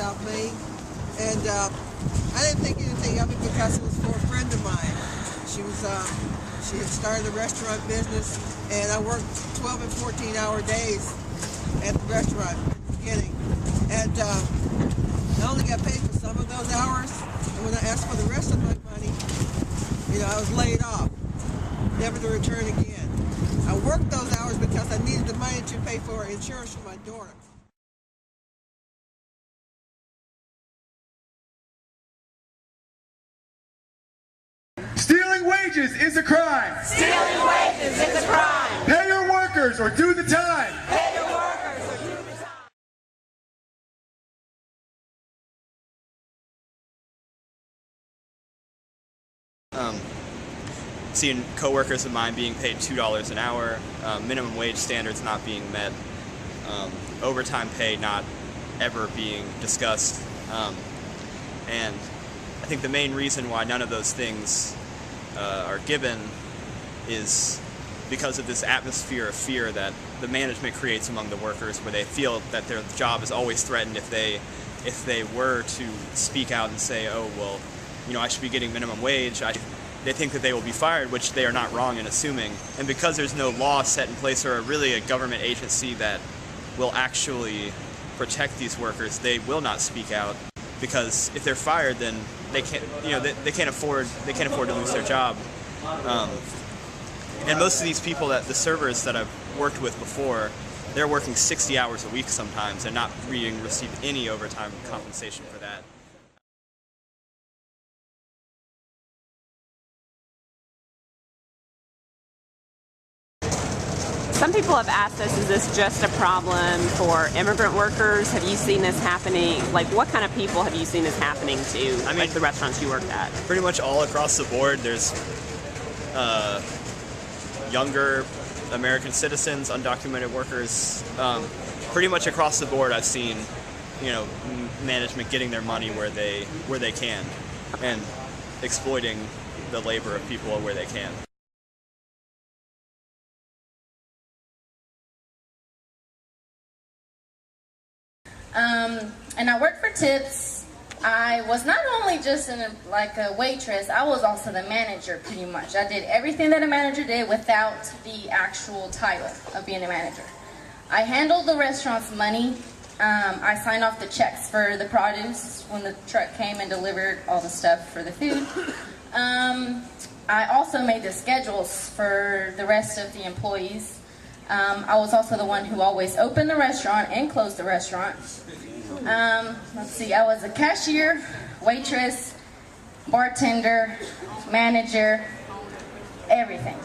South Main, and I didn't think anything of it because it was for a friend of mine. She had started a restaurant business, and I worked 12 and 14-hour days at the restaurant in the beginning, and I only got paid for some of those hours. And when I asked for the rest of my money, I was laid off, never to return again. I worked those hours because I needed the money to pay for insurance for my daughter. Stealing wages is a crime. Stealing wages is a crime. Pay your workers or do the time. Pay your workers or do the time. Seeing coworkers of mine being paid $2 an hour, minimum wage standards not being met, overtime pay not ever being discussed, and I think the main reason why none of those things are given is because of this atmosphere of fear that the management creates among the workers, where they feel that their job is always threatened if they were to speak out and say, oh, well, I should be getting minimum wage. They think that they will be fired, which they are not wrong in assuming. And because there's no law set in place or really a government agency that will actually protect these workers, they will not speak out, because if they're fired, then they can't, they can't afford to lose their job. And most of these people, the servers that I've worked with before, they're working 60 hours a week sometimes and not receiving any overtime compensation for that. Some people have asked us, is this just a problem for immigrant workers? Have you seen this happening? Like, what kind of people have you seen this happening to, like the restaurants you worked at? Pretty much all across the board. There's younger American citizens, undocumented workers. Pretty much across the board I've seen, management getting their money where they can, and exploiting the labor of people where they can. And I worked for tips. I was not only just like a waitress, I was also the manager pretty much. I did everything that a manager did without the actual title of being a manager. I handled the restaurant's money. I signed off the checks for the produce when the truck came and delivered all the stuff for the food. I also made the schedules for the rest of the employees. I was also the one who always opened the restaurant and closed the restaurant. Let's see, I was a cashier, waitress, bartender, manager, everything.